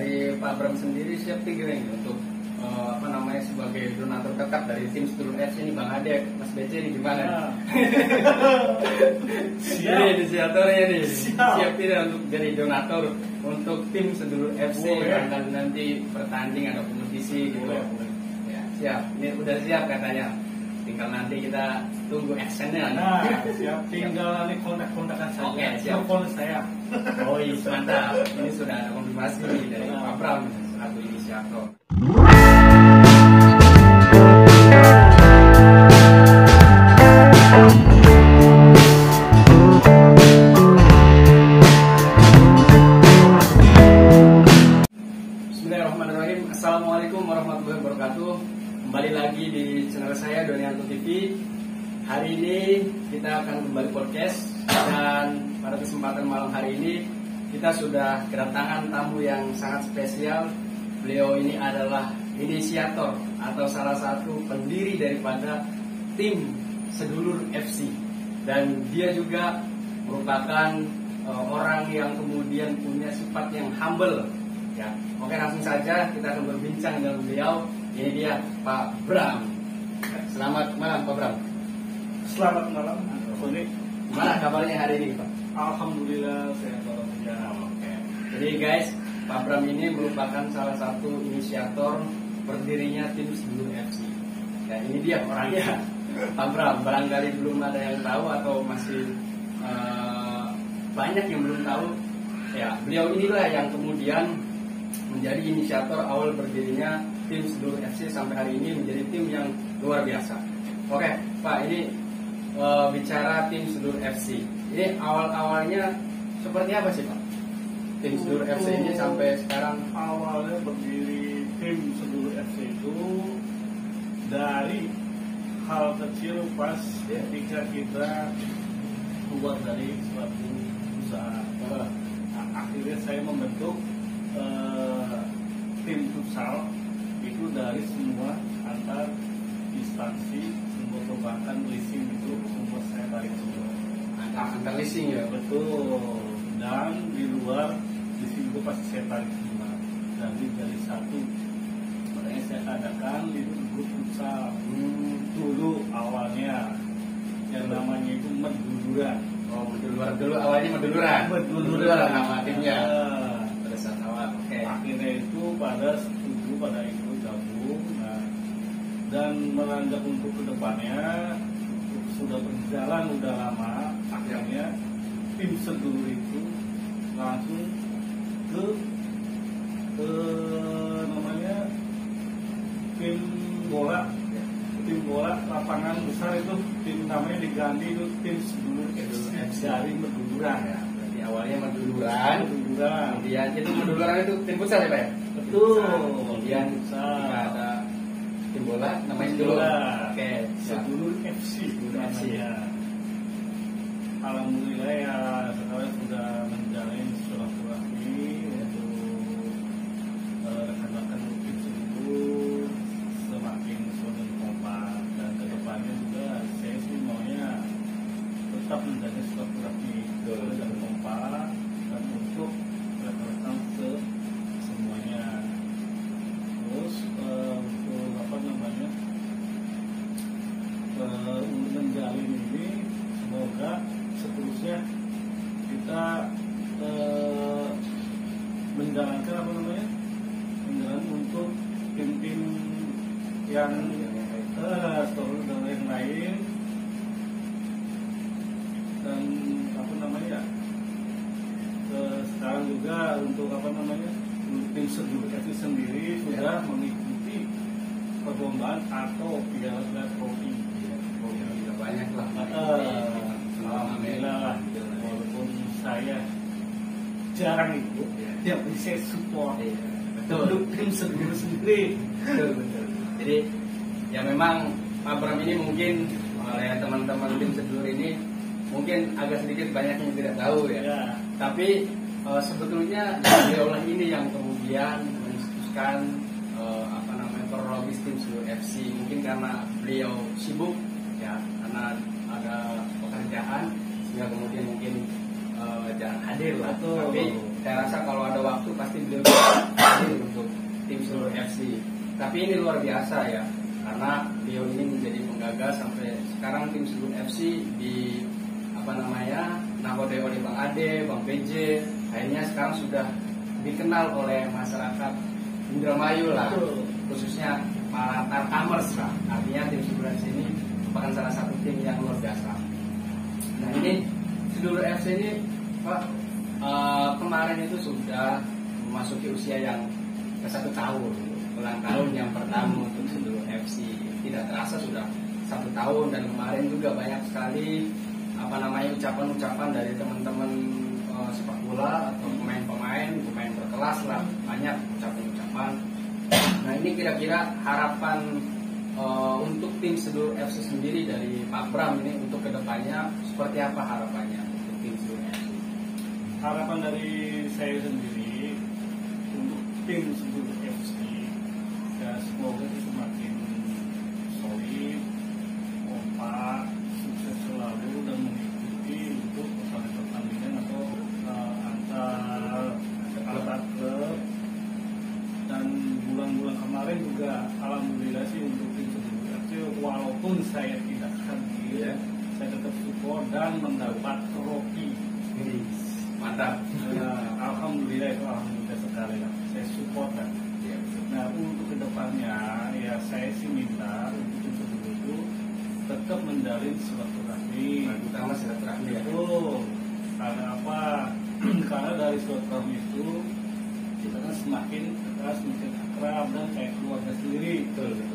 dari Pak Bram sendiri siap tinggal ini untuk sebagai donatur tetap dari tim Sedulur FC ini. Bang Ade, Mas BC ini gimana? Siap. Ini inisiatornya nih. Siap tidak untuk jadi donatur untuk tim Sedulur FC barangkali nanti bertanding ada kompetisi gitu. Ya, siap. Ini udah siap katanya. Tinggal nanti kita tunggu actionnya. Nah, siap. Tinggal nanti kontak-kontakan saja. Oke, siap. Telepon saya. Oh iya, mantap. Ini sudah ada konfirmasi dari Pak Bram selaku inisiator. Bismillahirrahmanirrahim. Assalamualaikum warahmatullahi wabarakatuh. Kembali lagi di channel saya Donianto TV. Hari ini kita akan kembali podcast, dan pada kesempatan malam hari ini kita sudah kedatangan tamu yang sangat spesial. Beliau ini adalah inisiator atau salah satu pendiri daripada tim Sedulur FC, dan dia juga merupakan orang yang kemudian punya sifat yang humble. Ya, oke, langsung saja kita akan berbincang dengan beliau. Ini dia Pak Bram. Selamat malam Pak Bram. Selamat malam. Gimana kabarnya hari ini Pak? Alhamdulillah sehat walafiat. Oke. Jadi guys, Pak Bram ini merupakan salah satu inisiator berdirinya tim Sedulur FC. Ya, ini dia orangnya. Pak Bram, barangkali belum ada yang tahu atau masih banyak yang belum tahu. Ya, beliau inilah yang kemudian menjadi inisiator awal berdirinya tim Sedulur FC sampai hari ini menjadi tim yang luar biasa. Oke, Pak, ini bicara tim Sedulur FC. Ini awal-awalnya seperti apa sih, Pak? Tim Sedulur FC ini sampai sekarang. Awalnya berdiri tim Sedulur FC itu dari hal kecil pas ketika kita keluar dari suatu usaha. Akhirnya saya membentuk tim futsal itu dari semua antar instansi, semua bahkan leasing itu semua saya tarik semua. Antar leasing ya? Betul. Dan di luar leasing itu pasti saya tarik semua. Dari satu, makanya saya adakan itu grup futsal dulu awalnya yang namanya itu Meduluran. Oh, Meduluran dulu, awalnya Meduluran nama timnya. Pada saat awal. Oke. Akhirnya itu pada setuju pada itu gabung. Nah, dan meranjak untuk kedepannya sudah berjalan udah lama. Akhirnya tim Sedulur itu langsung ke namanya tim bola. Tim bola lapangan besar itu tim namanya diganti itu tim Sedulur FC dari Meduluran. Ya, berarti awalnya Meduluran. Kemudian itu Meduluran itu tim futsal ya Pak ya? Betul. Kemudian ada tim bola namanya Sedulur. Oke, Sedulur FC. Ya. Alhamdulillah ya sekarang sudah menjalin silaturahmi untuk rekan-rekan tim Sedulur semakin saling kompak, dan kedepannya juga saya sih maunya tetap menjaga silaturahmi dan kompak dan untuk rekan-rekan ke semuanya. Terus untuk menjalin ini semoga seterusnya kita menjalankan menjalankan untuk tim-tim yang selalu dan yang lain, dan sekarang juga untuk tim Sedulur FC sendiri sudah mengikuti perlombaan atau piala trofi. Banyak lah. Alhamdulillah, walaupun saya jarang ikut, yang saya support untuk tim Sedulur sendiri. Betul. Jadi ya memang Pak Bram ini mungkin oleh teman-teman tim Sedulur ini mungkin agak sedikit banyak yang tidak tahu ya. Tapi sebetulnya beliau ini yang kemudian mencetuskan kronologis tim Sedulur FC. Mungkin karena beliau sibuk ya, karena ada pekerjaan sehingga kemudian mungkin jarang hadir lah. Tapi saya rasa kalau ada waktu pasti beliau Tapi ini luar biasa ya, karena beliau ini menjadi penggagas sampai sekarang tim Sedulur FC di nakodai oleh Bang Ade, Bang PJ, akhirnya sekarang sudah dikenal oleh masyarakat Indramayu lah, khususnya para tarkamers lah. Artinya tim Sedulur FC ini merupakan salah satu tim yang luar biasa. Nah ini Sedulur FC ini Pak, kemarin itu sudah memasuki usia yang ke 1 tahun, ulang tahun yang pertama untuk Sedulur FC. Tidak terasa sudah 1 tahun, dan kemarin juga banyak sekali ucapan-ucapan dari teman-teman sepak bola atau pemain berkelas lah, banyak ucapan-ucapan. Nah ini kira-kira harapan untuk tim Sedulur FC sendiri dari Pak Bram ini untuk kedepannya seperti apa harapannya untuk tim Sedulur FC? Harapan dari saya sendiri untuk tim Sedulur FC ya, semoga semakin solid, kompak, sukses selalu dan mengikuti untuk pertandingan atau antar klub. Dan bulan-bulan kemarin juga alhamdulillah sih untuk tim Sedulur FC, walaupun saya tidak hadir, saya tetap support dan mendapat trofi. Mantap. Alhamdulillah sekali lah. Saya support kan. Nah untuk kedepannya ya saya sih minta untuk tim Sedulur itu tetap menjalin silaturahmi. Utama silaturahmi ya. Karena apa? Karena dari silaturahmi itu kita kan semakin akrab dan kayak keluarga sendiri.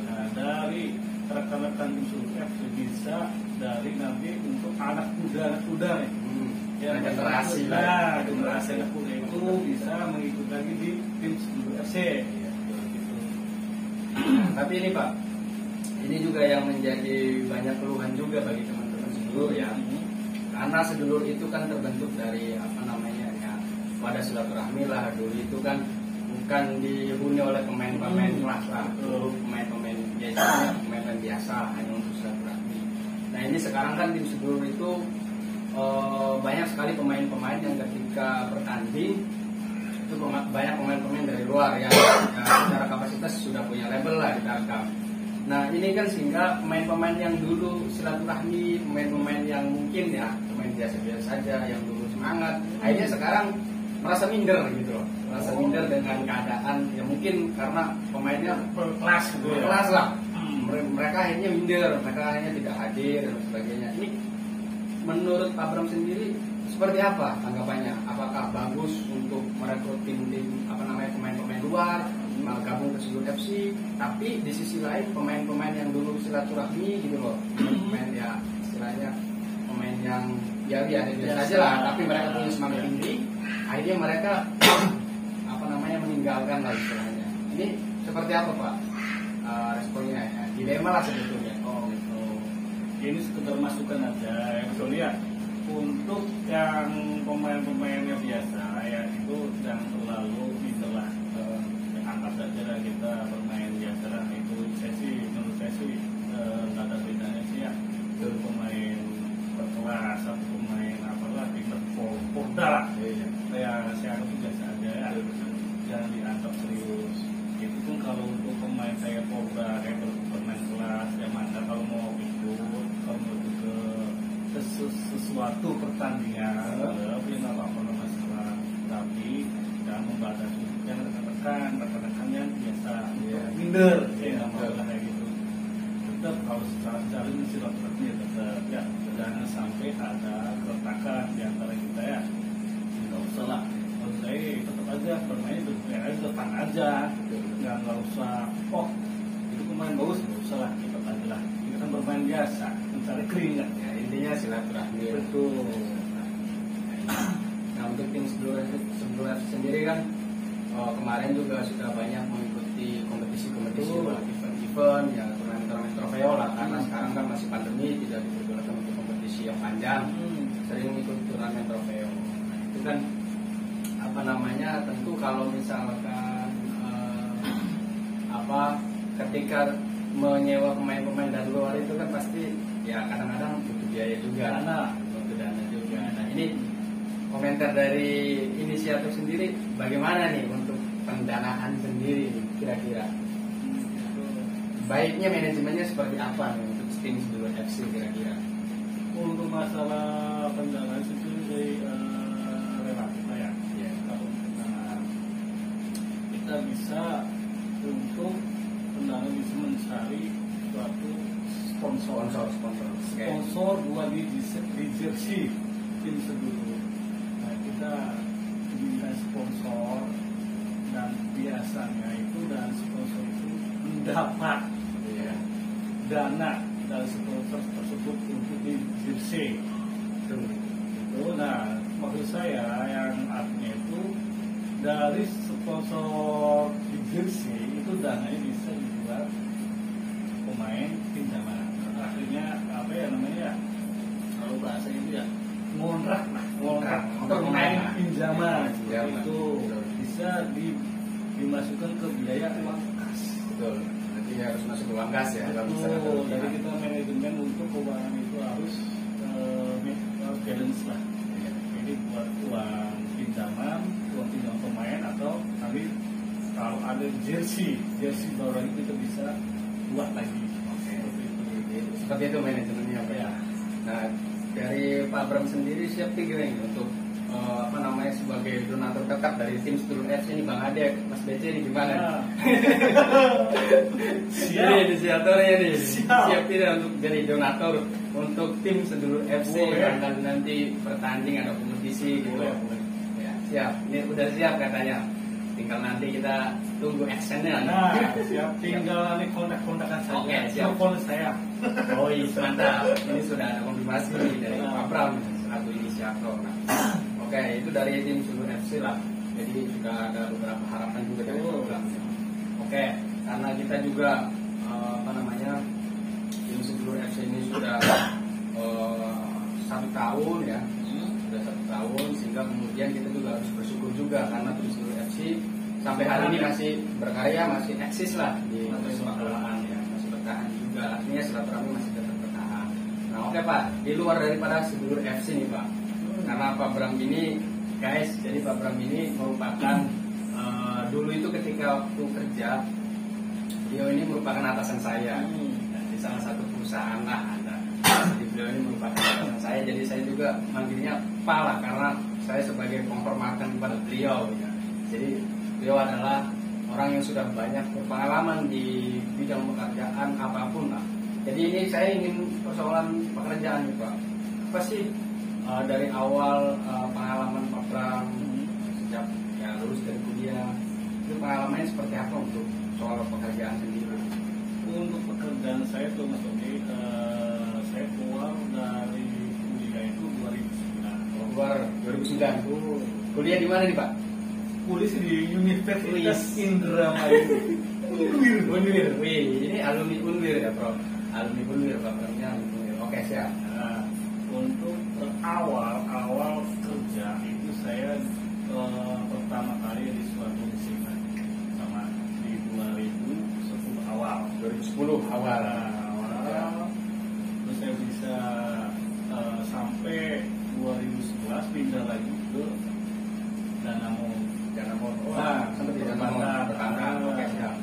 Nah dari rekan-rekan tim Sedulur FC bisa dari nanti untuk anak muda nih. Ya, generasi anak muda itu bisa mengikut lagi di tim Sedulur FC. Tapi ini Pak, ini juga yang menjadi banyak keluhan juga bagi teman-teman Sedulur ya. Karena Sedulur itu kan terbentuk dari wadah silaturahmi lah. Dulu itu kan bukan dihuni oleh pemain-pemain kelas lah, dulu pemain-pemain biasa hanya untuk silaturahmi. Nah ini sekarang kan tim Sedulur itu banyak sekali pemain-pemain yang ketika bertanding itu banyak pemain-pemain dari luar yang secara kapasitas sudah punya label lah di Tarkam. Nah ini kan sehingga pemain-pemain yang dulu silaturahmi, pemain-pemain yang mungkin ya pemain biasa-biasa saja yang dulu semangat, akhirnya sekarang merasa minder gitu loh, merasa minder dengan keadaan ya, mungkin karena pemainnya berkelas gitu ya. Berkelas lah. Mereka akhirnya minder, mereka akhirnya tidak hadir dan sebagainya. Ini menurut Pak Bram sendiri seperti apa tanggapannya? Apakah bagus untuk merekrut tim-tim pemain-pemain luar gabung ke Sedulur FC, tapi di sisi lain pemain-pemain yang dulu silaturahmi gitu loh, pemain ya istilahnya pemain yang biasa aja lah, tapi mereka punya semangat tinggi, akhirnya mereka meninggalkan lah istilahnya. Ini seperti apa Pak responnya? Ya, dilema lah sebetulnya. Gitu. Ini sekedar masukan aja ya, soalnya untuk yang pemain-pemainnya biasa ya itu jangan terlalu itulah anggap saja lah kita bermain biasa lah, itu menurut saya sih nggak ada bedanya sih ya. Itu pemain berkelas atau pemain apalah kita Porda lah ya, saya anggap biasa aja ya, jangan dianggap serius. Itu pun kalau untuk pemain kayak Porda kayak bermain kelas ya, mana kalau mau ikut ke sesuatu pertandingan tapi nggak apa-apa masalah, tapi jangan membatasi yang rekan-rekan yang biasa minder nggak mau kayak gitu. Tetap kalau secara silaturahmi ya tetap ya, jangan sampai ada keretakan di antara kita ya, nggak usah lah. Kalau saya tetap aja bermain depan aja, nggak usah itu pemain bagus, nggak usah lah, tetap aja lah, kita kan bermain biasa mencari keringat ya, intinya silaturahmi. Betul. Nah untuk tim Sedulur FC sendiri kan kemarin juga sudah banyak mengikuti kompetisi event ya, turnamen trofeo lah, karena sekarang kan masih pandemi, tidak diperbolehkan untuk kompetisi yang panjang, sering ikut turnamen trofeo. Nah, itu kan tentu kalau misalkan ketika menyewa pemain-pemain dari luar itu kan pasti ya kadang-kadang butuh biaya juga, butuh dana juga. Nah ini komentar dari inisiator sendiri bagaimana nih untuk pendanaan sendiri kira-kira? baiknya manajemennya seperti apa nih untuk tim Sedulur FC kira-kira? Untuk masalah pendanaan itu dari relatif lah ya. Kalau pendanaan kita bisa untuk pendanaan bisa mencari suatu sponsor buat di jersey tim Sedulur. Nah, kita minta sponsor dan biasanya itu dan sponsor itu mendapat dana dari sponsor tersebut untuk di jersey. Nah, maksud saya yang artinya itu dari sponsor di jersey itu dananya bisa dibuat pemain pinjaman. Artinya apa ya namanya? Kalau bahasa itu ya ngontrak pemain pinjaman itu bisa dimasukkan ke biaya uang kas. Betul. Nanti harus masuk ke uang kas ya. Betul. Jadi kita manajemen untuk keuangan itu harus balance lah. Jadi buat uang pinjaman pemain atau nanti kalau ada jersey baru lagi kita bisa buat lagi. Seperti itu manajemennya Pak ya. Nah, dari Pak Bram sendiri siap tiga nih untuk sebagai donatur tetap dari tim Sedulur FC ini Bang Ade, Mas BC ini gimana? Siap. Ini inisiatornya nih. Siap tidak untuk jadi donatur untuk tim Sedulur FC yang nanti bertanding ada kompetisi gitu. Boleh. Ya, siap. Ini udah siap katanya. Tinggal nanti kita tunggu actionnya. Nah, siap. Tinggal nanti kontak-kontakan saja. Oke, siap. Telepon saya. Oh iya, mantap. Ini sudah ada konfirmasi dari Pak Bram selaku inisiator. Nah, oke, itu dari tim Sedulur FC lah. Jadi sudah ada beberapa harapan juga dari Pak Bram. Oke, karena kita juga tim Sedulur FC ini sudah 1 tahun ya. Sudah 1 tahun, sehingga kemudian kita juga harus bersyukur juga karena tim Sedulur FC sampai hari ini masih berkarya, masih eksis lah di sepak bolaan ya, masih bertahan juga, artinya silaturahmi masih tetap bertahan. Nah oke Pak, di luar daripada Sedulur FC nih Pak, karena Pak Bram ini guys, jadi Pak Bram ini merupakan dulu itu ketika waktu kerja, beliau ini merupakan atasan saya di salah satu perusahaan lah ada. Jadi beliau ini merupakan atasan saya, jadi saya juga manggilnya Pak lah karena saya sebagai penghormatan kepada beliau ya. Jadi beliau adalah orang yang sudah banyak berpengalaman di bidang pekerjaan apapun lah. Jadi ini saya ingin persoalan pekerjaan nih Pak. Apa sih dari awal pengalaman Pak Bram sejak ya lulus dari kuliah, itu pengalamannya seperti apa untuk soal pekerjaan sendiri? Untuk pekerjaan saya tuh Mas Oki, saya keluar dari kuliah itu 2009. Keluar 2009. Kuliah di mana nih Pak? Kuliah di Universitas Indramayu. Unwir. Wih, ini alumni Unwir ya, Bro. Alumni Unwir, Pak Bramnya alumni Unwir. Oke, siap. Nah, untuk awal kerja itu saya pertama kali di suatu musiman sama di 2010 awal. 2010 awal. Terus saya bisa sampai 2011 pindah lagi ke Danamo. Sampai di Danamo pertama. Oke, siap.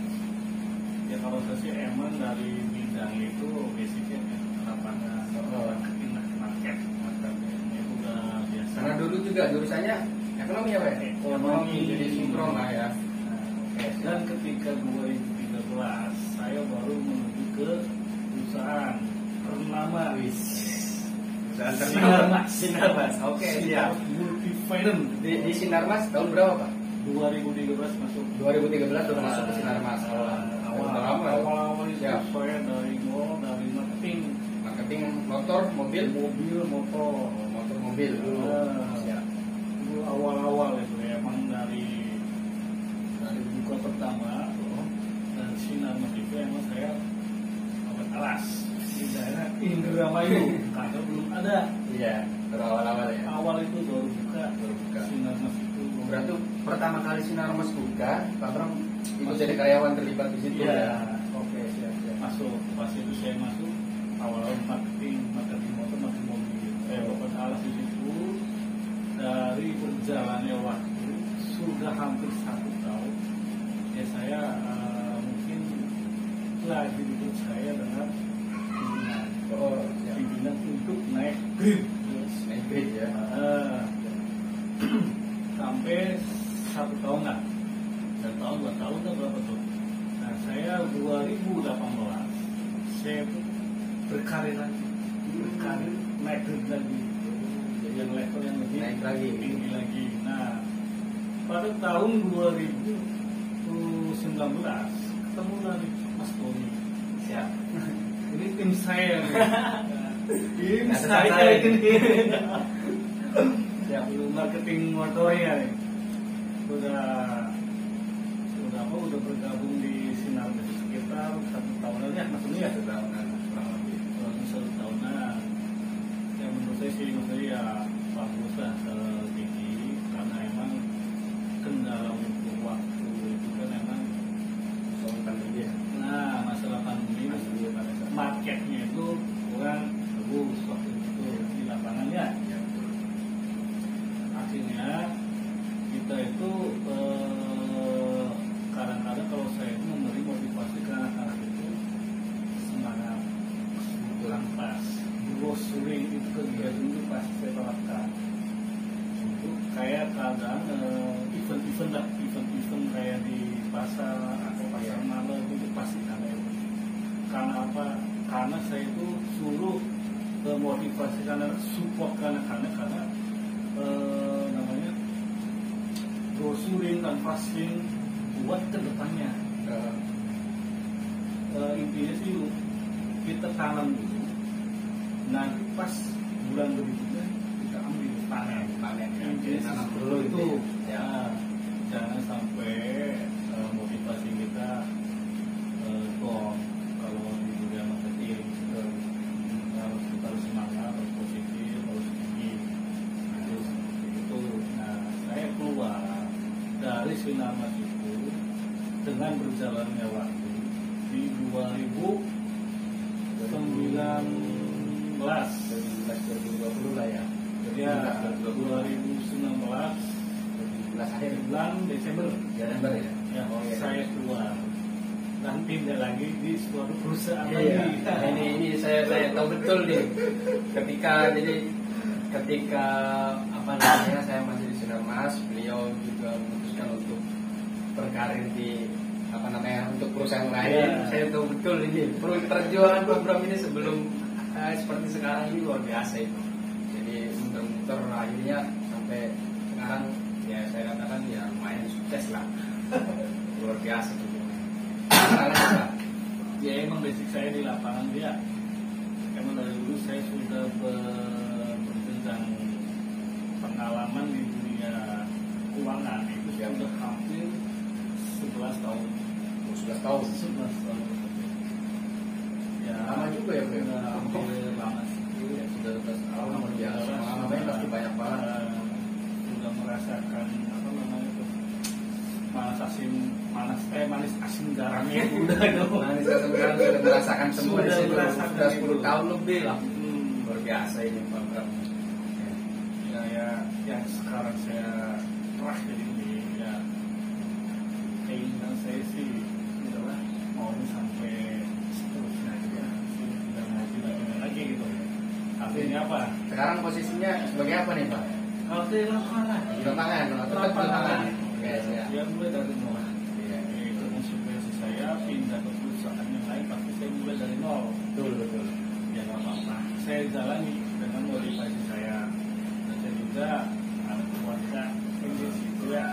Ya kalau saya sih emang dari bidang itu basicnya lapangan marketing market itu udah biasa. Karena dulu juga jurusannya ekonomi ya Pak? Ekonomi. Jadi sinkron lah ya. Dan ketika 2013 saya baru menuju ke perusahaan ternama Sinarmas. Oke, siap. Multi Finance Di Sinarmas tahun berapa Pak? 2013 masuk. 2013 sudah masuk ke Sinarmas. Awal itu Siap. saya dari Marketing motor, mobil dulu. Siap. Dulu awal itu emang dari buka pertama dan Sinarmas itu emang saya awal alas di daerah Indramayu karena belum ada. Iya, awal-awal ya. Awal itu baru buka. Sinarmas itu Berarti pertama kali Sinarmas buka, Pak Bram ikut jadi karyawan terlibat di situ ya. Oke, siap. Masuk pas itu saya masuk awal marketing motor, marketing mobil. Saya dapat alas di situ. Dari berjalannya waktu sudah hampir 1 tahun. Ya saya mungkin lagi ikut saya dengan pimpinan. Oh, Pimpinan untuk naik grade. naik grade ya. Sampai 1 tahun lah. 1 tahun, 2 tahun atau berapa tuh? Nah, saya 2018 saya berkarir lagi, naik grade lagi, jadi yang level yang lebih Naik lagi. tinggi lagi. Nah, pada tahun 2019 ketemu lagi Mas Tony. Siap. Ini tim saya nih. Tim Nggak saya tertarik. ini. Ya, marketing motornya nih. Udah bergabung di Sinar Besi sekitar 1 tahunan ya, Mas Tony ya. 1 tahunan kurang lebih. 1 tahunan. Ya menurut saya sih, ya bagus lah tinggi, karena emang kendala untuk waktu itu kan emang Soal pandemi ya. nah masalah pandemi marketnya itu kurang bagus waktu itu di lapangannya. Ya, betul. Akhirnya kita itu kadang-kadang kalau saya itu memberi motivasi ke anak-anak itu semangat lantas brosuri itu kegiatan itu pasti saya terapkan untuk kayak kadang event kayak di pasar atau pasar malam itu pasti ada itu. Karena apa? Karena saya itu suruh motivasi karena support ke anak-anak karena namanya brosurin dan fasting buat kedepannya. Intinya sih kita tanam dulu, nanti pas bulan berikutnya kita ambil panen ya. Intinya Tanam seperti dulu itu gitu ya. Jangan sampai motivasi kita gong kalau di dunia marketing harus kita harus semangat, harus positif, harus tinggi. Terus itu. Nah, saya keluar dari Sinar Mas itu dengan berjalannya waktu di 2019 2020 lah ya. ya 2019 akhir bulan Desember Desember ya. ya iya. saya keluar dan pindah lagi di suatu perusahaan Iya. lagi. Ini saya tahu betul nih. Ketika apa namanya saya masih di Sinar Mas, beliau juga memutuskan untuk berkarir di apa namanya untuk perusahaan lain. Iya. Saya tahu betul ini perjuangan program ini sebelum seperti sekarang ini luar biasa itu. Jadi muter-muter akhirnya sampai sekarang ya saya katakan ya lumayan sukses lah. Luar biasa tuh. Ya emang basic saya di lapangan dia. Emang dari dulu saya sudah berjenjang pengalaman di dunia keuangan itu sudah hampir 11 tahun. 11 tahun. 11 tahun. Ya, Lama juga ya, Bro? Sudah hampir lama sih. Ya, sudah 11 tahun luar biasa. Pengalamannya pasti banyak banget. Sudah merasakan apa namanya itu manis asin garamnya udah dong. Nah, ini sekarang sudah merasakan semua di Sudah situ. merasakan Sudah itu. 10 tahun lebih lah. Hmm. Luar biasa ini program. Ya yang sekarang saya terah jadi ini ya keinginan saya sih adalah mau sampai seterusnya aja sudah mau tidak lagi gitu. Artinya apa? Sekarang posisinya sebagai apa nih, Pak? Kalau di lapangan Di lapangan, tetap di lapangan. Oke, siap. ya mulai dari nol. Iya. Itu konsekuensi saya pindah ke perusahaan yang lain pasti saya mulai dari nol. Betul. Ya nggak apa-apa. Saya jalani dengan motivasi saya. Dan saya juga anak keluarga Inggris itu ya.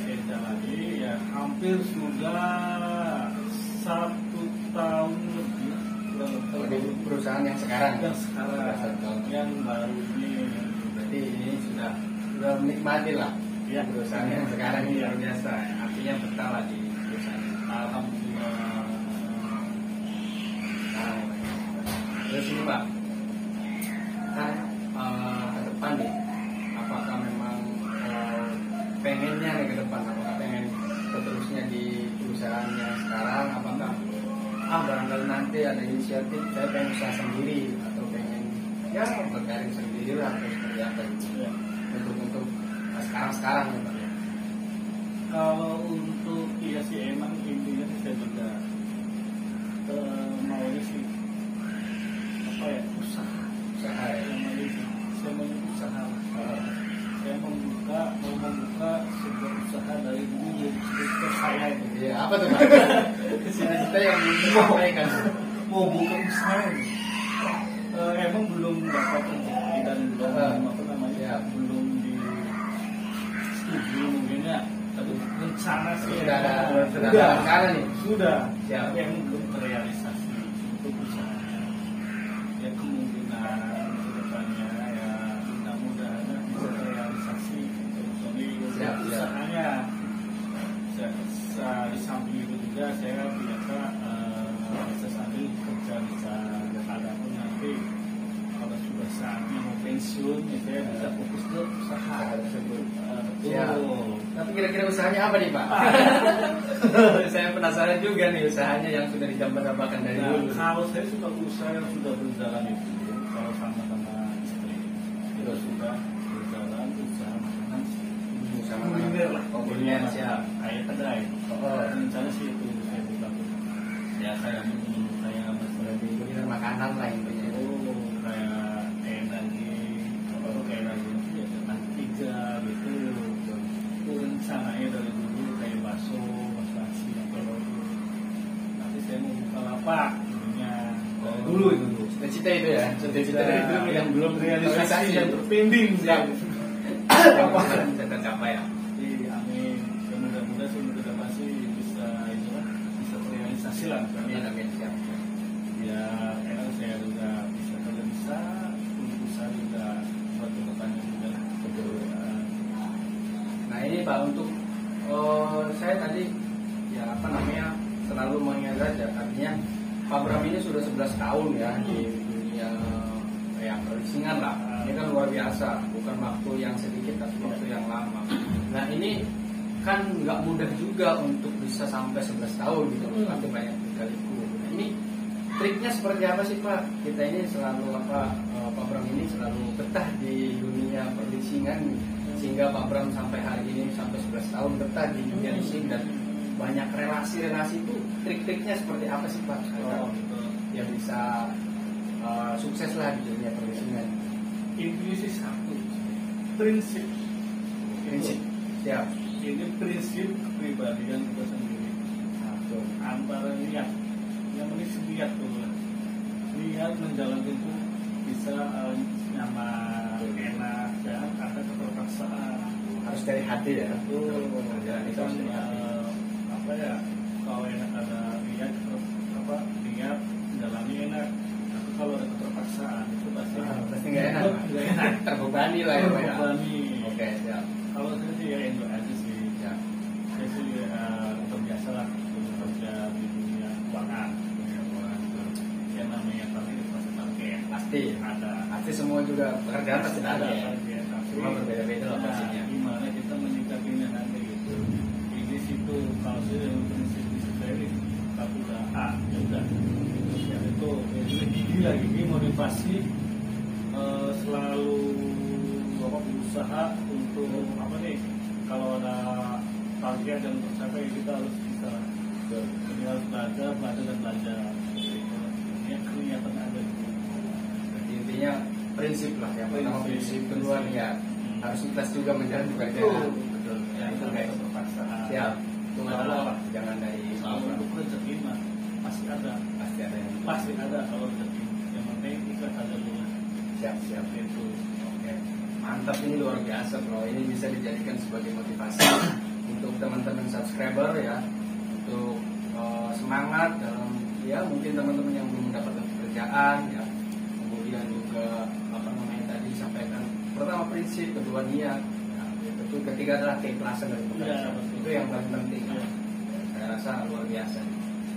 Saya jalani ya hampir sudah 1 tahun lebih. Di perusahaan yang sekarang. Yang sekarang, 1 tahun. yang baru ini. Berarti ini sudah menikmati lah. Ya, Perusahaan yang sekarang ini ya. luar biasa. Artinya betah lah di perusahaan. Alhamdulillah. Nah, terus ini Pak, kan ke depan nih, apakah memang pengennya nih ke depan, apakah pengen seterusnya di perusahaan yang sekarang, apakah barangkali nanti ada inisiatif saya pengen usaha sendiri atau pengen ya berkarir sendiri lah atau seperti apa gitu Ya. untuk sekarang nih Pak. Kalau untuk iya sih emang intinya sih saya juga Iya, apa tuh Pak? Cita-cita yang disampaikan. Mau buka usaha. Emang belum dapat rezeki dan belum apa namanya Ya. belum di studi mungkin ya, tapi rencana sih Sudah ada sudah rencana nih. sudah Siap. tapi emang belum terrealisasi untuk usahanya. Ya kemungkinan kedepannya ya mudah-mudahan bisa terrealisasi untuk Siap. usahanya. Di samping itu juga saya biasa bisa sambil kerja bisa ada pun nanti kalau sudah saatnya mau pensiun ya saya bisa fokus ke usaha tersebut. Siap. Tapi kira-kira usahanya apa nih Pak? Saya penasaran juga nih usahanya yang sudah digambar-gambarkan dari Nah, dulu. kalau saya suka usaha yang sudah berjalan itu kalau sama-sama istri itu sudah berjalan usaha makanan Sama kuliner lah, kuliner, siap. kayak kedai. Rencana sih itu saya buka. Ya kayak menu kayak masalah di kuliner makanan lah intinya. kayak kayak lagi ya tentang tiga gitu. Itu rencananya dari dulu kayak bakso nasi atau nanti saya mau buka lapak dulunya. Dulu itu cita-cita itu ya. Cita-cita dari dulu yang belum realisasi yang terpending Siap. Apa? Bisa tercapai ya. Jadi amin. Ya, mudah-mudahan sih pasti bisa itu lah, bisa terrealisasi lah. Amin. Siap. Ya enak saya juga bisa kalau bisa untuk usaha juga buat kedepannya juga lah. Betul. Nah ini Pak untuk saya tadi ya apa namanya selalu mengingat aja artinya Pak Bram ini sudah 11 tahun ya di dunia ya perlisingan lah. Ini kan luar biasa, bukan waktu yang sedikit tapi waktu yang lama. Nah ini kan nggak mudah juga untuk bisa sampai 11 tahun gitu, tapi banyak kali-kali. Nah, ini triknya seperti apa sih Pak? Kita ini selalu Pak Bram ini selalu betah di dunia perlisingan sehingga Pak Bram sampai hari ini sampai 11 tahun betah di dunia leasing dan banyak relasi-relasi itu trik-triknya seperti apa sih Pak? Yang bisa sukses lah di dunia perlisingan. Intinya sih satu, prinsip. Siap. Ini prinsip kepribadian kita sendiri. Satu, antara niat, yang penting niat dulu. Niat menjalankan itu bisa nyaman, enak, dan ada keterpaksaan. Harus dari hati ya. Betul. Jalan itu harus dari hati. Apa ya? Kalau enak ada niat, niat menjalani enak. Tapi kalau ada keterpaksaan itu pasti nggak enak. Nggak enak. Terbebani lah ya Pak ya. Terbebani. Oke siap. Kalau saya sih ya enjoy aja sih. Ya. Saya sih terbiasa lah bekerja di dunia keuangan. Ya namanya target pasti target. Pasti. Pasti semua juga pekerjaan pasti ada. Cuma berbeda-beda lah pastinya. Gimana kita menyikapinya nanti gitu. Di situ kalau saya prinsip saya ini satu udah A ya udah. Ya itu gigi lagi ini motivasi selalu berusaha untuk apa nih kalau ada target dan tercapai kita harus bisa kita harus belajar dan belajar ini kelihatan ada Jadi intinya prinsip lah yang pertama prinsip kedua niat harus ikhlas juga menjalani pekerjaan. betul ya itu kayak terpaksaan Siap. Tunggu apa? Jangan dari untuk rezeki mah pasti ada kalau rezeki yang penting kita ada dulu siap itu. Oke. Mantap ini luar biasa bro. Ini bisa dijadikan sebagai motivasi untuk teman-teman subscriber ya untuk semangat dalam ya mungkin teman-teman yang belum mendapatkan pekerjaan ya. Kemudian juga apa namanya tadi disampaikan pertama prinsip, kedua niat, ya, itu ketiga adalah keikhlasan dari pekerjaan. Itu yang paling penting. Ya. Saya rasa luar biasa.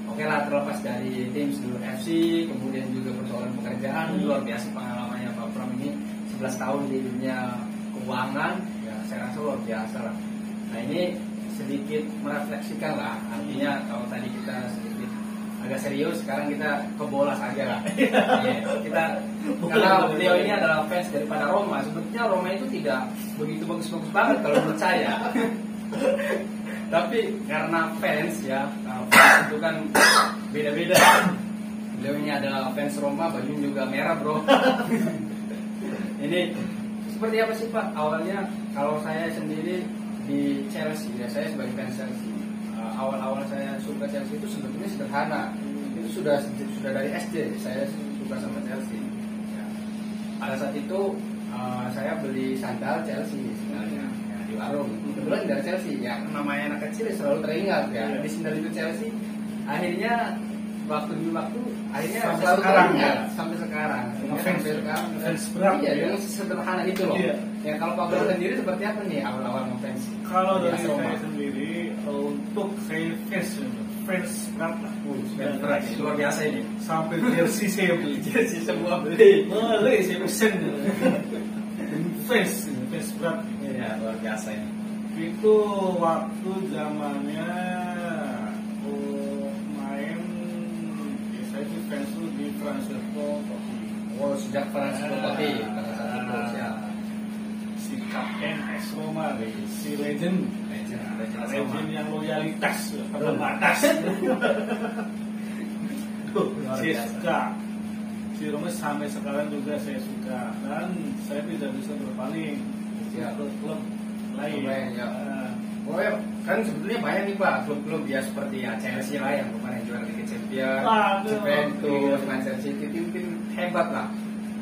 Oke lah terlepas dari tim Sedulur FC, kemudian juga persoalan pekerjaan luar biasa pengalamannya Pak Pram ini 11 tahun di dunia keuangan, ya saya rasa luar biasa lah. Nah ini sedikit merefleksikan lah, artinya kalau tadi kita sedikit agak serius, sekarang kita ke bola saja lah. Kita karena beliau ini adalah fans daripada Roma. Sebetulnya Roma itu tidak begitu bagus-bagus banget kalau menurut saya. Tapi karena fans ya, fans itu kan beda-beda. Beliau ini adalah fans Roma, bajunya juga merah bro. Ini seperti apa sih Pak? Awalnya kalau saya sendiri di Chelsea, ya saya sebagai fans Chelsea. awal-awal saya suka Chelsea itu sebetulnya sederhana. Itu sudah dari SD saya suka sama Chelsea. Ya. Pada saat itu saya beli sandal Chelsea sebenarnya ya, di warung. Kebetulan dari Chelsea ya, namanya anak kecil selalu teringat ya. Di sandal itu Chelsea. Akhirnya waktu akhirnya sampai selalu sekarang teringat, ya? sampai sekarang. Fans berat Iya, ya? yang sederhana itu loh. Iya. Ya kalau Pak Bro sendiri seperti apa nih awal-awal ngefans? Kalau di dari Asroma? saya sendiri, untuk saya fans berat lah. Fans berat, luar biasa ini. Sampai jersey saya beli. Jersey semua beli. Beli saya pesen. Fans berat. Iya, luar biasa ini. Itu waktu zamannya main, ya saya itu fans tuh di Francesco Totti. Oh, sejak Francesco Totti pada saat itu ya. Si kapten AS Roma, si legend yang loyalitas pada batas. Saya suka. Si Roma sampai sekarang juga saya suka, dan saya tidak bisa berpaling ke klub lain. Ya. Oh ya, kan sebetulnya banyak nih Pak klub-klub ya seperti ya Chelsea lah yang kemarin juara Liga Champions, Juventus, Manchester City, tim-tim hebat lah.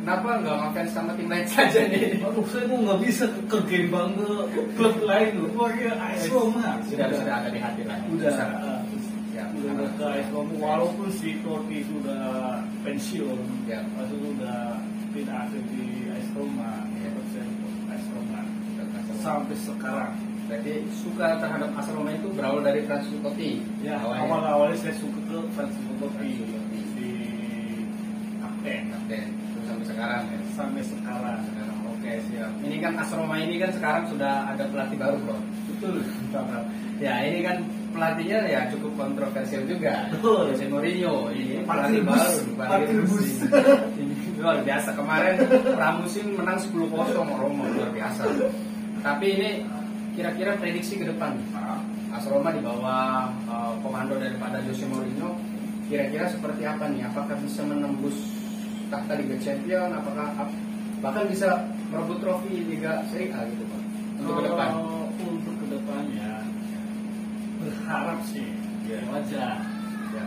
Kenapa nggak ngefans sama tim lain saja nih? Aduh, saya mau nggak bisa ke Gembang ke klub lain loh. Pokoknya AS Roma Sudah ada di hati lah. Udah Ya, ke AS Roma, walaupun si Totti sudah pensiun, Ya. maksudnya udah tidak ada di AS Roma, Ya. saya AS Roma sampai sekarang. Berarti suka terhadap AS Roma itu berawal dari Francesco Totti. Ya, Awalnya. awal-awalnya saya suka ke Francesco Totti, si kapten Terus sampai sekarang ya. sampai sekarang. Oke, siap. Ini kan AS Roma ini kan sekarang sudah ada pelatih baru, Bro. Betul. Ya, ini kan pelatihnya ya cukup kontroversial juga. Betul. Jose Mourinho ini Parkir pelatih bus. baru, Parkir bus. Ini luar biasa. Kemarin pramusim menang 10-0 Roma, luar biasa. Tapi ini kira-kira prediksi ke depan. AS Roma di bawah komando daripada Jose Mourinho kira-kira seperti apa nih? Apakah bisa menembus takhta Liga Champions? Apakah bahkan bisa merebut trofi Liga Serie A gitu Pak? Untuk ke depan. Untuk kedepannya berharap sih wajar. Ya.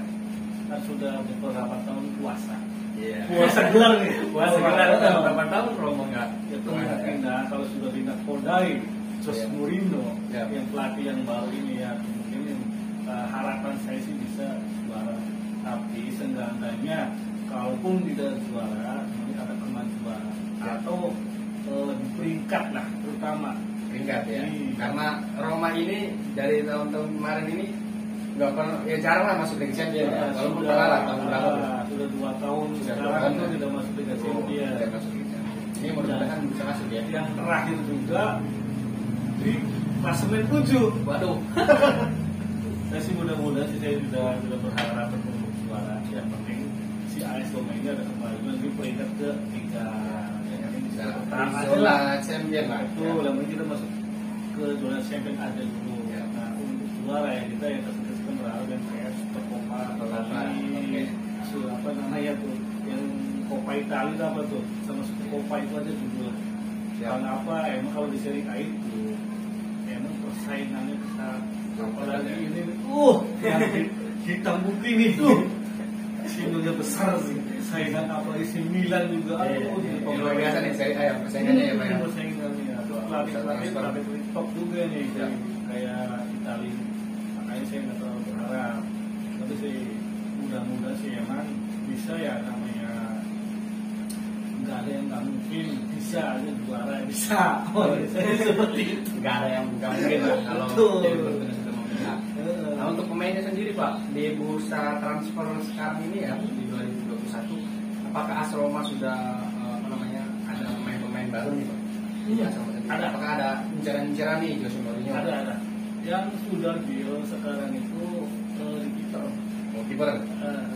Kan sudah beberapa tahun puasa. Iya. Puasa gelar nih. Puasa gelar udah berapa tahun Romo nggak? Itu pindah kalau sudah pindah Kodai, Jose Iya. Mourinho Iya. yang pelatih yang baru ini ya mungkin harapan saya sih bisa juara. Tapi seenggaknya kalaupun tidak juara, nanti ada kemana juara atau di peringkat lah terutama. Peringkat ya. Iya. Karena Roma ini dari tahun-tahun kemarin ini nggak pernah ya jarang lah masuk Liga Champions ya. Walaupun kalah lah tahun berapa tuh? Sudah 2 tahun Sudah sekarang 2 tahun, itu ya. tidak masuk Liga Champions. Tidak masuk Liga Champions. Ini mudah-mudahan bisa masuk ya. Yang terakhir juga di klasemen 7. Waduh. Saya sih mudah-mudahan sih saya sudah berharap untuk juara. Yang penting si AS Roma ini ada kemajuan di peringkat ke-3. Bisa Bertahan aja zona lah. champion lah. Betul, yang penting kita masuk ke zona champion aja dulu. Ya. Nah, untuk juara ya kita yang kita berharap yang kayak Super Copa, Copa, oke. apa namanya tuh, yang Coppa Italia itu apa tuh, sama Super Copa itu aja dulu lah. Ya. Karena apa? Emang kalau di Serie A itu emang persaingannya besar. Apalagi ini, yang hitam putih nih tuh, simbolnya besar sih. Saingan apalagi si Milan juga, Luar biasa nih saya kayak persaingannya ya Pak ya. Persaingannya, pelatih top juga nih, Ya. kayak Italia. Makanya saya nggak terlalu berharap, tapi sih mudah-mudahan sih emang bisa ya, namanya nggak ada yang nggak mungkin, bisa aja juara bisa. Saya seperti itu. Nggak ada yang nggak mungkin lah kalau Betul. jadi benar-benar sudah memihak. Nah untuk pemainnya sendiri Pak di bursa transfer sekarang ini ya di 2021, apakah AS Roma sudah apa namanya ada pemain-pemain baru nih Pak? Iya, Sama sendiri. ada. Apakah ada incaran-incaran nih Jose Mourinho? Ada. Yang sudah deal sekarang itu di kiper, Kiper.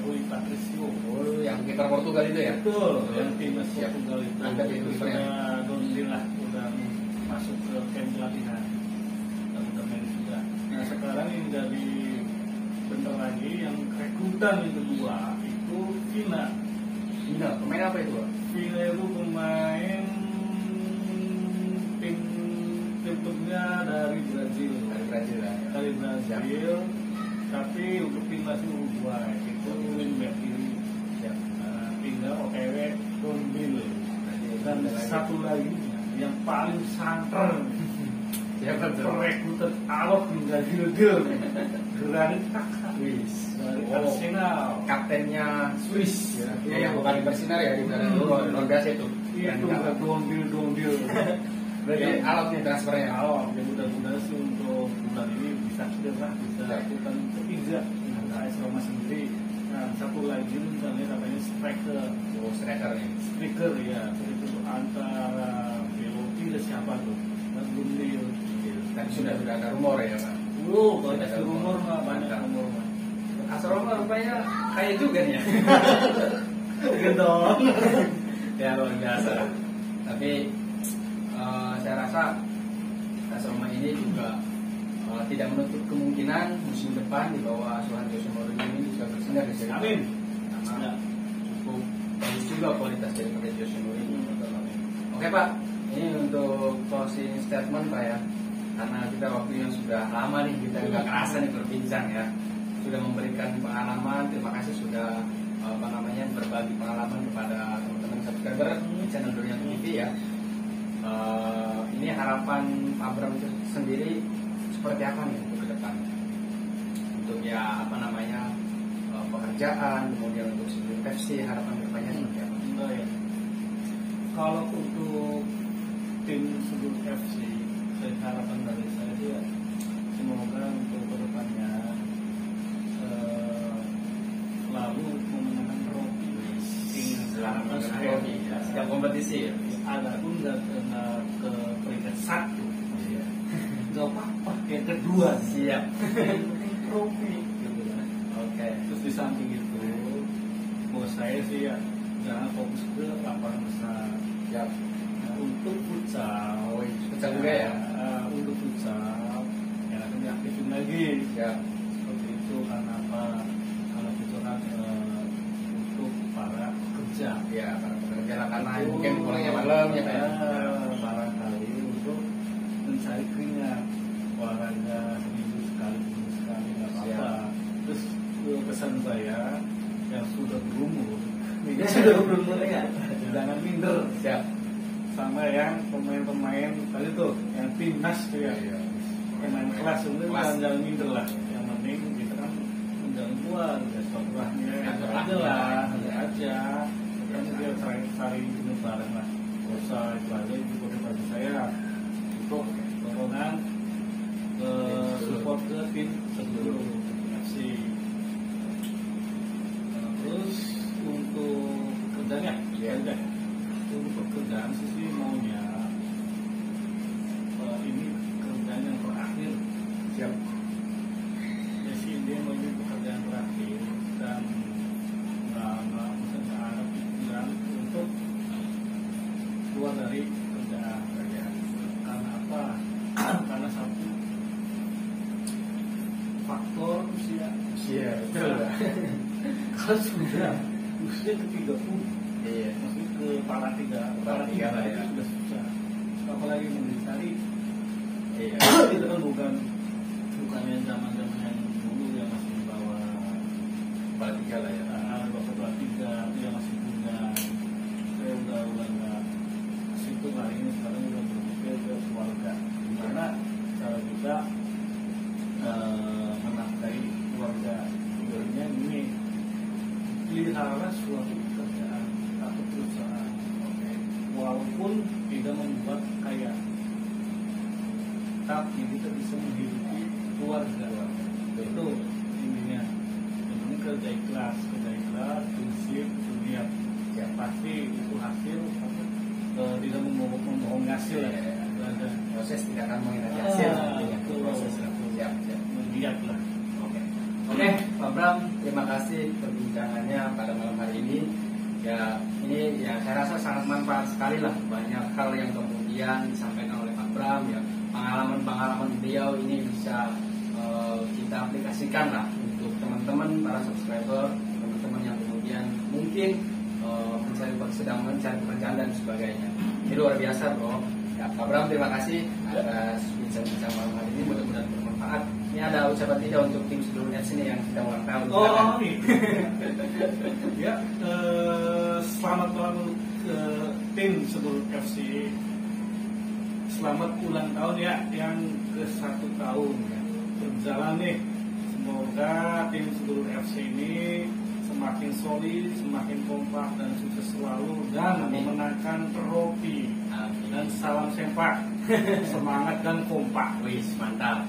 Rui Patricio. Oh yang kiper Portugal itu ya? Betul, yang timnas Siap. Portugal itu. Angkat itu kipernya. Sudah downhill lah, sudah masuk ke camp latihan dan udah main juga. Nah sekarang yang dari bentar lagi yang rekrutan yang kedua itu Vina. Vina, pemain apa itu Pak? Vina itu pemain tim klubnya dari Brazil. Brazil lah. Dari Brazil, tapi untuk timnas Uruguay itu wingback kiri. Siap. Tinggal OTW Ronbil. Dan satu lagi yang paling santer, Siapa tuh? perekrutan alok hingga Gilgil, Granit Xhaka Wis. dari Arsenal. Kaptennya Swiss. Ya, yang bukan di bersinar ya di luar biasa itu. Itu udah Donbil. Berarti alot nih transfernya. Awal, ya mudah-mudahan sih untuk bulan ini bisa segera bisa lakukan ketiga dengan AS Roma sendiri. Nah, satu lagi misalnya katanya striker Striker nih. ya, itu antara Belotti dan siapa tuh? Dan Gundil. Tadi sudah ada rumor ya Pak. Banyak rumor mah, banyak Mantap. rumor mah. Asal Roma rupanya kaya juga nih ya. Gitu. Ya luar biasa. Tapi saya rasa AS Roma ini juga tidak menutup kemungkinan musim depan di bawah asuhan Jose Mourinho ini bisa bersinar di Serie A. Amin. Karena cukup bagus juga kualitas daripada Jose Mourinho. Oke Pak, ini untuk closing statement Pak ya. Karena kita waktunya sudah lama nih, kita nggak kerasa nih berbincang ya. Sudah memberikan pengalaman, terima kasih sudah berbagi pengalaman kepada teman-teman subscriber channel Dunia TV ya. Ini harapan Pak Bram sendiri seperti apa nih untuk ke depan? Untuk ya pekerjaan, kemudian untuk sebelum FC harapan kedepannya seperti apa? Enggak ya. Kalau untuk tim sebelum FC, saya harapan dari saya itu ya semoga untuk kedepannya selalu memenangkan trofi. Harapan saya Setiap kompetisi ya. Adapun nggak kena ke peringkat 1, nggak apa-apa. Yang kedua Siap. trofi. Gitu kan. Oke. Terus di samping itu, buat saya sih ya jangan fokus ke lapangan besar. Siap. Nah, untuk futsal, Futsal juga ya? Untuk futsal, ya akan diaktifin lagi. Siap. Seperti itu karena apa? Karena futsal kan untuk para pekerja. Ya, para pekerja lah karena mungkin pulangnya malam ya Pak. Barangkali untuk mencari keringat, olahraga seminggu sekali nggak apa-apa. Siap. Terus pesan saya yang sudah berumur, sudah berumur ya, jangan minder. Siap. Sama yang pemain-pemain tadi tuh, yang timnas tuh ya, pemain kelas itu jangan minder lah. Yang penting kita kan menjalin keluarga, silaturahmi aja lah, aja. Kan dia saling hidup bareng lah. Usah itu aja itu motivasi saya untuk dorongan support ke tim sebelum FC. Terus untuk kerjanya, untuk pekerjaan sih maunya ini kerjaan yang terakhir. Siap. Ya sih dia mau pekerjaan terakhir dan misalnya ada pikiran untuk keluar dari kerjaan. Karena apa? Karena satu faktor usia. Betul. Kalau sudah usia ke-30, Iya. masih ke kepala tiga lah ya. sudah susah. Apalagi mau dicari, Iya. itu kan bukan yang zaman yang dulu yang masih bawa Kepala tiga lah ya. bawa kepala tiga, yang masih punya. Saya udah nggak situ hari ini, sekarang udah berpikir ke keluarga. Gimana cara kita menafkahi keluarga? Sebenarnya ini pelihara suatu pekerjaan atau perusahaan, walaupun tidak membuat kaya, tapi kita bisa menghidupi keluarga. Itu intinya. Ini kerja ikhlas, prinsip, niat. Ya pasti itu hasil tidak membohong hasil ya. Ada Proses tidak akan menghindari hasil. itu Proses. Siap. melihat lah. Oke, Pak Bram, terima kasih perbincangannya pada malam hari ini. Ya, ini ya saya rasa sangat manfaat sekali lah. Banyak hal yang kemudian disampaikan oleh Pak Bram ya. Pengalaman-pengalaman beliau ini bisa kita aplikasikan lah untuk teman-teman para subscriber, teman-teman yang kemudian mungkin sedang mencari pekerjaan dan sebagainya. Ini luar biasa, bro. Ya, Pak Bram, terima kasih atas bincang-bincang malam hari ini. Mudah-mudahan bermanfaat. bermanfaat. Ini ada ucapan tidak untuk tim Sedulur FC ini yang sedang ulang tahun. Oh, ya, selamat ulang ke tim Sedulur FC. Selamat ulang tahun ya, yang ke-1 tahun ya. Berjalan nih. Semoga tim Sedulur FC ini semakin solid, semakin kompak dan sukses selalu dan memenangkan trofi. Dan salam sempak, semangat dan kompak. Wih, mantap.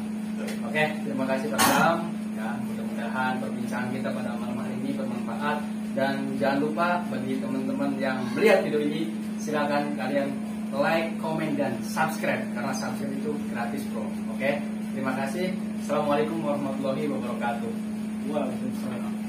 Oke, terima kasih Pak Bram. Ya, mudah-mudahan perbincangan kita pada malam hari ini bermanfaat. Dan jangan lupa bagi teman-teman yang melihat video ini, silakan kalian like, komen, dan subscribe karena subscribe itu gratis, bro. Oke, terima kasih. Assalamualaikum warahmatullahi wabarakatuh. Waalaikumsalam.